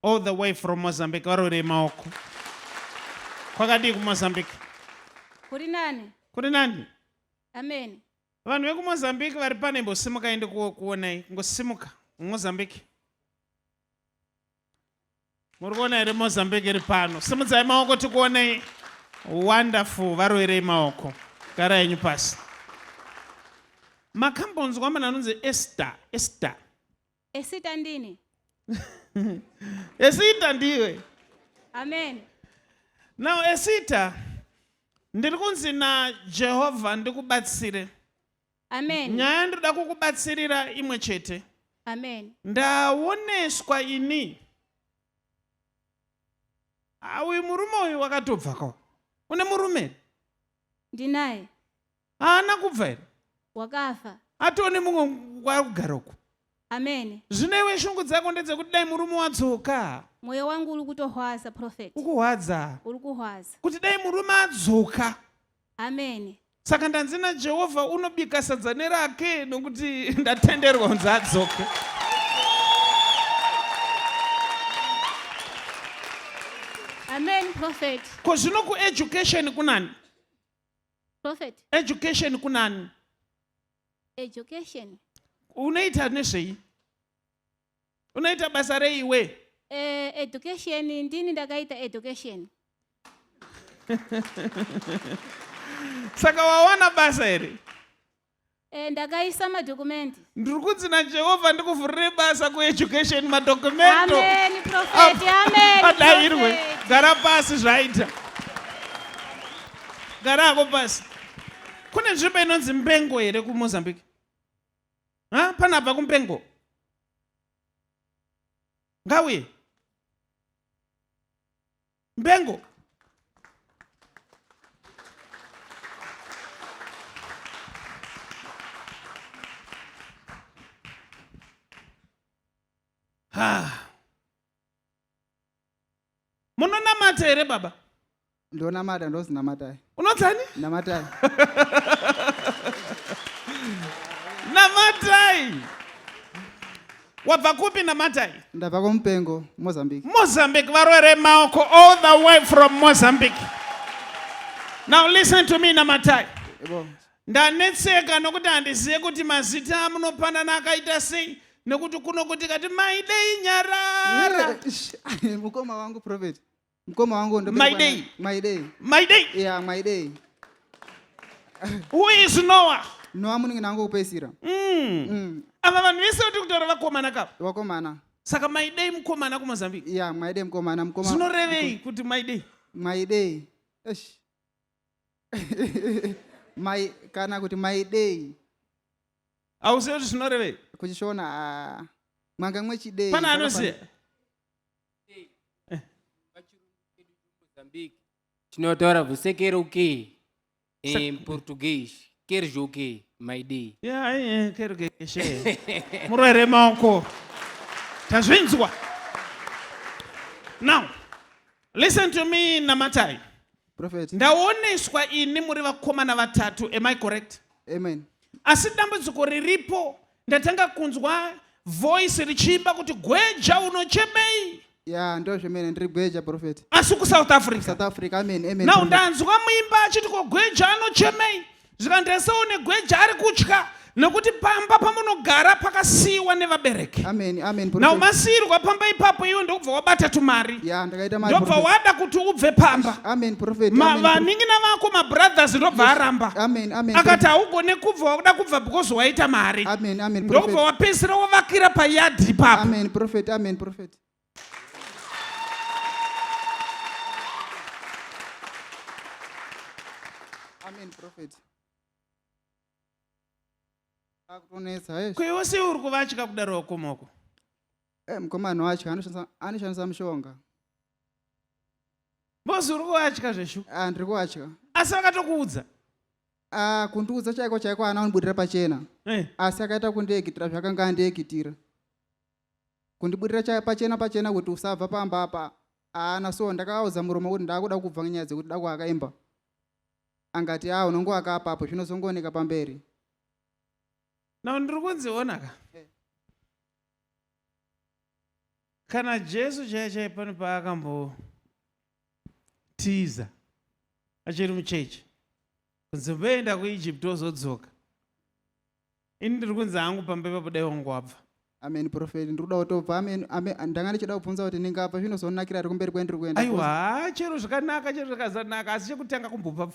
all the way from Mozambique. Varore maoko. Kwakadi ku Mozambique. Kuri nani? Kuri nani? Amen. Vanhu veku Mozambique vari pane mbosimuka ende kuonai. Ngosimuka Mozambique. Muri kuona here Mozambique iri pano. Simudzai maoko tikuonei. Wonderful. Varore maoko. Garai henyu pasi. Makambonzwa munhu anonzi Esther. Esita ndini? Esita ndiwe. Amen. Now Esita, ndiri kunzi naJehovha ndikubatsire. Amen. Nyaya ndoda kukubatsirira imwe chete. Amen. Ndaoneswa ini. Uyu murume uyu wakatobva kwa. Une murume? Ndinaye. Haana kubva here? Wakafa. Atione mumwe wakugara uku. Amen. Zvino iwe shungu dzako ndedzekuti dai murume wadzoka. Moyo wangu uri kutohwaza prophet. Ukuhwadza. Uri kuhwaza. Kuti dai murume adzoka. Amen. Saka ndanzi naJehovha unobika sadza nerake nokuti ndatenderwa kunzi adzoke. Amen prophet. Ko zvino ku education kunani? Prophet. Education kunani? Education. Unoita nezvei? Unoita basa rei iwe? Education ndini ndakaita education. Saka wawana basa here? Ndakaisa madokumenti. Ndiri kunzi naJehovha ndikuvhurire basa kueducation madokumento. Amen prophet. Amen. Adairwe. Gara pasi zvaita. Gara ako pasi. Kune nzvimbo inonzi Mpengo here kuMozambique? Panabva kuMpengo? Ngauye? Mpengo? Munonamata here baba? Ndonamata ndozi namatai. Unodzani? Namatai. Namatai. Wabva kupi Namatai? Ndabva kuMpengo, Mozambique. Mozambique, varore maoko all the way from Mozambique. Now listen to me Namatai. Ndanetseka nokuti handizive kuti mazita amunopanana akaita sei nekuti kunokuti kati maidei nyarara. Mukoma wangu prophet. Mukoma wangu ndo Maidei. Maidei. Yeah, Maidei. Who is Noah? Noah muningi nangu kupesira. Ava vanhu vese kuti kutora vakomana kapa? Vakomana. Saka Maidei mukomana kuMozambique? Yeah, Maidei mukomana. Zvinorevei kuti Maidei? Maidei. Kana kuti Maidei. Hauzivi kuti zvinorevei? Kuchishona mwanga mwechidei. Pana anoziva? Tinotaura você quer o quê? Em português. Queres o quê? Maidei. Quero que chegue. Murere maoko. Tazvinzwa. Now, listen to me Namatai. Prophet. Ndaoneswa ini muri vakomana vatatu. Am I correct? Amen. Asi dambudziko riripo ndatanga kunzwa voice richiimba kuti gweja unochemei. Yeah, ndo zvemene ndiri gweja prophet. Asi ku South Africa. South Africa, amen. Now ndanzwa muimba achiti ko gweja anochemei. Zvikandesaone gweja ari kutya nekuti pamba pamunogara pakasiiwa nevabereki. Amen. Now masirwa pamba ipapo iwe ndokubva wabata tumari. Yeah, ndakaita mari. Ndobva wada kuti ubve pamba. Amen prophet. Vaningina vako mabrothers ndobva aramba. Amen. Akati haugone kubva wakuda kubva because waita mari. Amen prophet. Ndokubva wapedzisira wavakira payadhi ipapo. Amen prophet. Amen prophet. Akutonesa Kwewe sei uri kuvatya kudaro wakomako? Mukomana wacho anoshandisa mushonga. Bozi uri kuvatya zveshu? Ndiri kuvatya. Asi vakatokuudza? Kundiudza chaiko haana kundibudira pachena. Asi akaita kundiekitira zvakanga andiekitira. Kundibudira pachena kuti usabva pamba apa. So ndakauza muromo kuti ndakuda kubva ngenyaya dzekuti dako akaimba. Angati unongo akapapo zvinozongooneka pamberi. Now ndiri kunziona ka. kana Jesu chaiye pano paakambotiza achiri muchechi kunzi voenda kuEgypt wozodzoka. Ini ndiri kunzi hangu pamba ipapo dai wangu wabva. Amen prophet. Ndikuda kutobva. Amen. Ndanga ndichida kubvunza kuti ndingabva zvinozonakira ari kumberi kwendiri kuenda. Aiwa, chero zvakanaka, chero zvakazanaka, asi chekutanga kumbobva.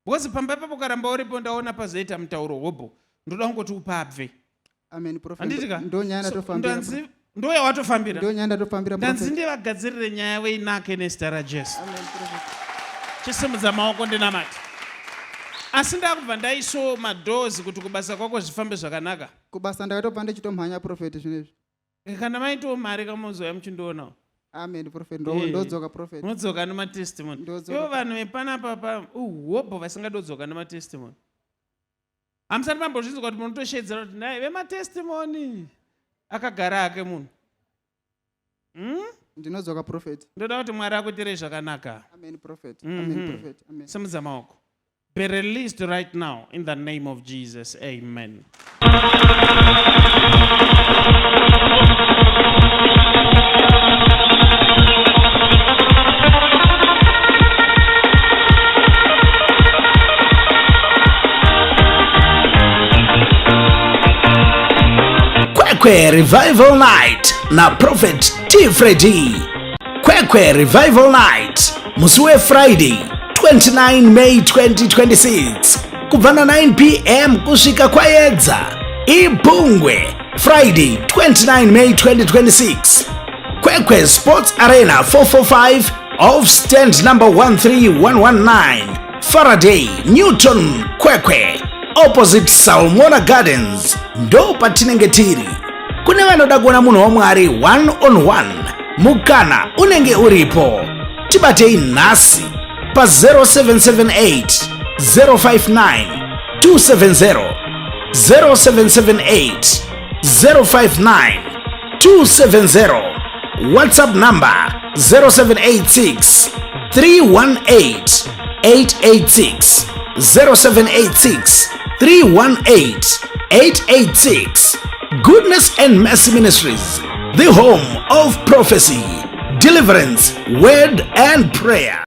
Because pamba ipapo karamba uripo ndaona pazoita mutauro hobo. Ndoda kungoti upabve. Amen prophet. Anditika? Ndonyanya tofambira. Ndoya watofambira. Ndonyanya tofambira prophet. Ndanzi ndivagadzirire nyaya weinake nezita raJesu. Amen prophet. Chisimudza maoko ndinamati. Asi ndakubva ndaiso madhozi kuti kubasa kwako zvifambe zvakanaka. Kubasa ndakatobva ndichitomhanya prophet zvinezvi. Kana maitawo mari kamuzoya muchindoona. Amen prophet. Ndodzoka prophet. Unodzoka nematestimony. Ivo vanhu vepanapa hobo vasingadodzoka nematestimony. Hamusati pambozvinzwa kuti munotoshedzera kuti naye vematestimony akagara ake munhu. Ndinodzoka prophet. Ndoda kuti Mwari akuitirei zvakanaka. Amen prophet. Amen prophet. Amen. Simudza maoko. Be released right now in the name of Jesus. Amen. Kwekwe Revival Night na Prophet T. Freddy. Kwekwe Revival Night musi weFriday 29 May 2026 kubva na 9 p.m. kusvika kwaedza. Ibhungwe Friday 29 May 2026 Kwekwe Sports Arena 445 off stand number 13119 Faraday Newton Kwekwe opposite Salmona Gardens ndo patinenge tiri. Kune vanoda kuona munhu waMwari one on one, mukana unenge uripo. Tibatei nhasi pa 0778 059 270 0778 059 270 WhatsApp number 0786 318 886 0786 318 886. Goodness and Mercy Ministries, the home of prophecy, deliverance, word and prayer.